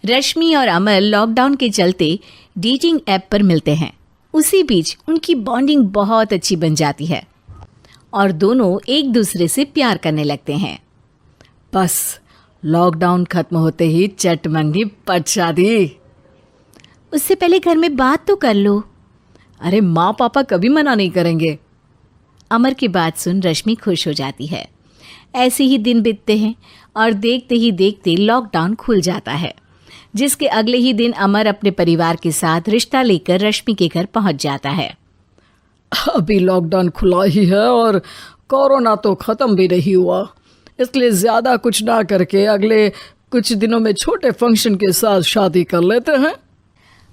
रश्मि और अमर लॉकडाउन के चलते डेटिंग ऐप पर मिलते हैं। उसी बीच उनकी बॉन्डिंग बहुत अच्छी बन जाती है और दोनों एक दूसरे से प्यार करने लगते हैं। बस लॉकडाउन खत्म होते ही चट मंगी पट शादी। उससे पहले घर में बात तो कर लो। अरे माँ पापा कभी मना नहीं करेंगे। अमर की बात सुन रश्मि खुश हो जाती है। ऐसे ही दिन बीतते हैं और देखते ही देखते लॉकडाउन खुल जाता है, जिसके अगले ही दिन अमर अपने परिवार के साथ रिश्ता लेकर रश्मि के घर पहुंच जाता है। अभी लॉकडाउन खुला ही है और कोरोना तो ख़त्म भी नहीं हुआ, इसलिए ज़्यादा कुछ ना करके अगले कुछ दिनों में छोटे फंक्शन के साथ शादी कर लेते हैं।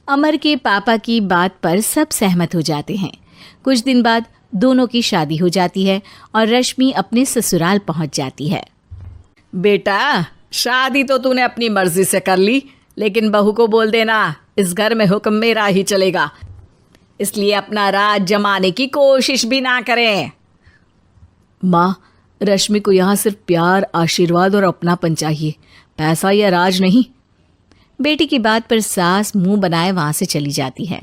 अमर के पापा की बात पर सब सहमत हो जाते हैं। कुछ दिन बाद दोनों की शादी हो जाती है और रश्मि अपने ससुराल पहुंच जाती है। बेटा, शादी तो तूने अपनी मर्जी से कर ली, लेकिन बहू को बोल देना इस घर में हुक्म मेरा ही चलेगा, इसलिए अपना राज जमाने की कोशिश भी ना करें। माँ, रश्मि को यहाँ सिर्फ प्यार, आशीर्वाद और अपनापन चाहिए, पैसा या राज नहीं। बेटी की बात पर सास मुंह बनाए वहाँ से चली जाती है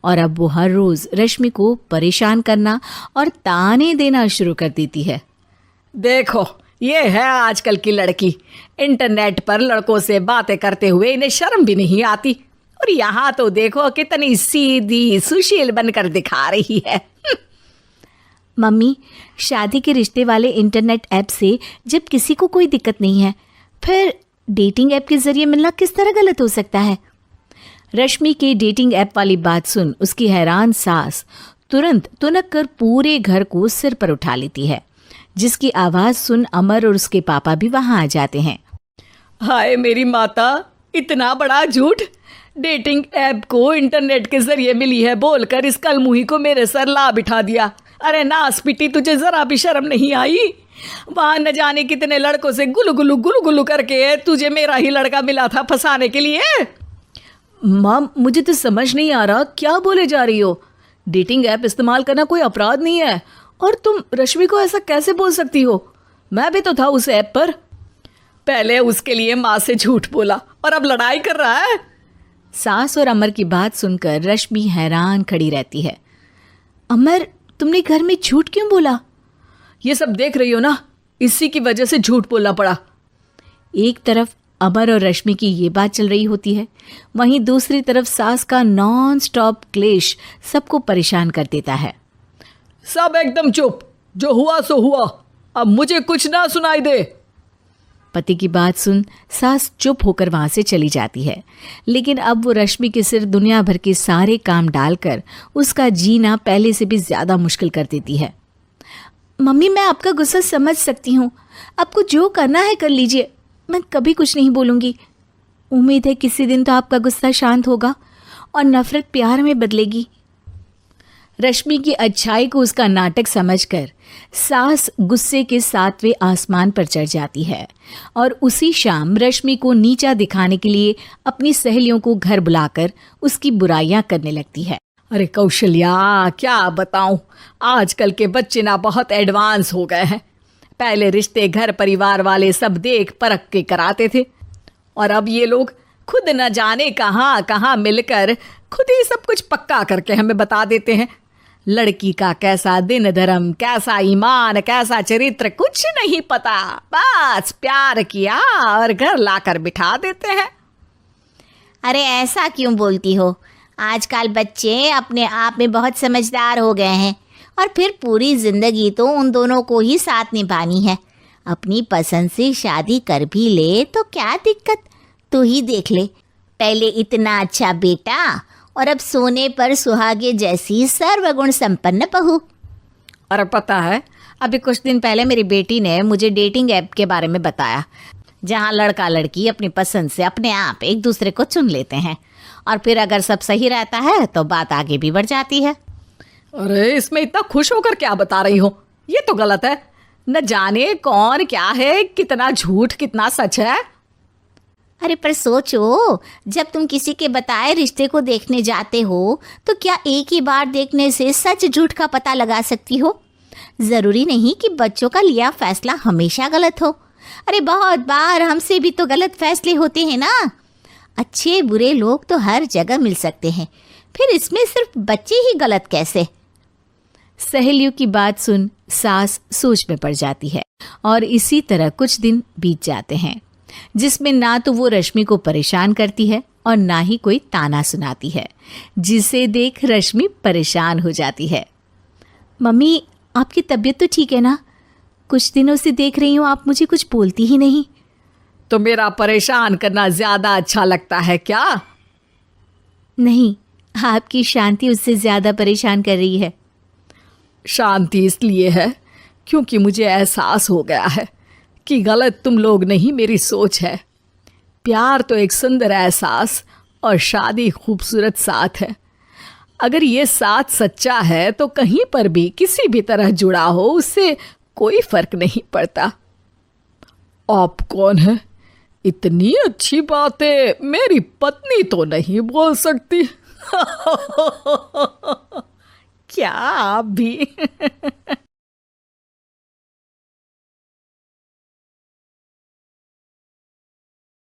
और अब वो हर रोज़ रश्मि को परेशान करना और ताने देना शुरू कर देती है। देखो, ये है आजकल की लड़की, इंटरनेट पर लड़कों से बातें करते हुए इन्हें शर्म भी नहीं आती, और यहाँ तो देखो कितनी सीधी सुशील बनकर दिखा रही है। मम्मी, शादी के रिश्ते वाले इंटरनेट ऐप से जब किसी को कोई दिक्कत नहीं है, फिर डेटिंग ऐप के जरिए मिलना किस तरह गलत हो सकता है? रश्मि के डेटिंग ऐप वाली बात सुन उसकी हैरान सास तुरंत तुनक कर पूरे घर को सिर पर उठा लेती है, जिसकी आवाज़ सुन अमर और उसके पापा भी वहाँ आ जाते हैं। हाय मेरी माता, इतना बड़ा झूठ! डेटिंग ऐप को इंटरनेट के जरिए मिली है बोलकर इस कलमुही को मेरे सर ला बिठा दिया। अरे नास पिटी, तुझे जरा भी शर्म नहीं आई? वहाँ न जाने कितने लड़कों से गुलू गुलू करके तुझे मेरा ही लड़का मिला था फंसाने के लिए। माँ, मुझे तो समझ नहीं आ रहा क्या बोले जा रही हो। डेटिंग ऐप इस्तेमाल करना कोई अपराध नहीं है, और तुम रश्मि को ऐसा कैसे बोल सकती हो? मैं भी तो था उस ऐप पर। पहले उसके लिए माँ से झूठ बोला और अब लड़ाई कर रहा है। सास और अमर की बात सुनकर रश्मि हैरान खड़ी रहती है। अमर, तुमने घर में झूठ क्यों बोला? ये सब देख रही हो ना, इसी की वजह से झूठ बोलना पड़ा। एक तरफ अमर और रश्मि की ये बात चल रही होती है, वहीं दूसरी तरफ सास का नॉन स्टॉप क्लेश सबको परेशान कर देता है। सब एकदम चुप, जो हुआ सो हुआ, अब मुझे कुछ ना सुनाई दे। पति की बात सुन सास चुप होकर वहां से चली जाती है, लेकिन अब वो रश्मि के सिर दुनिया भर के सारे काम डालकर उसका जीना पहले से भी ज्यादा मुश्किल कर देती है। मम्मी, मैं आपका गुस्सा समझ सकती हूँ, आपको जो करना है कर लीजिए, मैं कभी कुछ नहीं बोलूँगी। उम्मीद है किसी दिन तो आपका गुस्सा शांत होगा और नफरत प्यार में बदलेगी। रश्मि की अच्छाई को उसका नाटक समझकर सास गुस्से के 7वें आसमान पर चढ़ जाती है और उसी शाम रश्मि को नीचा दिखाने के लिए अपनी सहेलियों को घर बुलाकर उसकी बुराइयां करने लगती है। अरे कौशल्या, क्या बताऊं, आजकल के बच्चे ना बहुत एडवांस हो गए हैं। पहले रिश्ते घर परिवार वाले सब देख परख के कराते थे, और अब ये लोग खुद न जाने कहाँ कहाँ मिलकर खुद ही सब कुछ पक्का करके हमें बता देते हैं। लड़की का कैसा दिन धर्म, कैसा ईमान, कैसा चरित्र कुछ नहीं पता, बस प्यार किया और घर लाकर बिठा देते हैं। अरे ऐसा क्यों बोलती हो? आजकल बच्चे अपने आप में बहुत समझदार हो गए हैं, और फिर पूरी जिंदगी तो उन दोनों को ही साथ निभानी है। अपनी पसंद से शादी कर भी ले तो क्या दिक्कत, तू ही देख ले, पहले इतना अच्छा बेटा और अब सोने पर सुहागे जैसी सर्वगुण संपन्न बहू। और पता है, अभी कुछ दिन पहले मेरी बेटी ने मुझे डेटिंग ऐप के बारे में बताया, जहाँ लड़का लड़की अपनी पसंद से अपने आप एक दूसरे को चुन लेते हैं, और फिर अगर सब सही रहता है तो बात आगे भी बढ़ जाती है। अरे इसमें इतना खुश होकर क्या बता रही हो? ये तो गलत है। न जाने कौन क्या है, कितना झूठ कितना सच है। अरे पर सोचो, जब तुम किसी के बताए रिश्ते को देखने जाते हो तो क्या एक ही बार देखने से सच झूठ का पता लगा सकती हो? ज़रूरी नहीं कि बच्चों का लिया फैसला हमेशा गलत हो। अरे बहुत बार हमसे भी तो गलत फैसले होते हैं ना। अच्छे बुरे लोग तो हर जगह मिल सकते हैं, फिर इसमें सिर्फ बच्चे ही गलत कैसे? सहेलियों की बात सुन सास सोच में पड़ जाती है और इसी तरह कुछ दिन बीत जाते हैं जिसमें ना तो वो रश्मि को परेशान करती है और ना ही कोई ताना सुनाती है, जिसे देख रश्मि परेशान हो जाती है। मम्मी, आपकी तबीयत तो ठीक है ना? कुछ दिनों से देख रही हूँ आप मुझे कुछ बोलती ही नहीं। तो मेरा परेशान करना ज्यादा अच्छा लगता है क्या? नहीं, आपकी शांति उससे ज्यादा परेशान कर रही है। शांति इसलिए है क्योंकि मुझे एहसास हो गया है कि गलत तुम लोग नहीं, मेरी सोच है। प्यार तो एक सुंदर एहसास और शादी खूबसूरत साथ है। अगर ये साथ सच्चा है तो कहीं पर भी किसी भी तरह जुड़ा हो उससे कोई फर्क नहीं पड़ता। आप कौन है? इतनी अच्छी बातें मेरी पत्नी तो नहीं बोल सकती। क्या आप भी?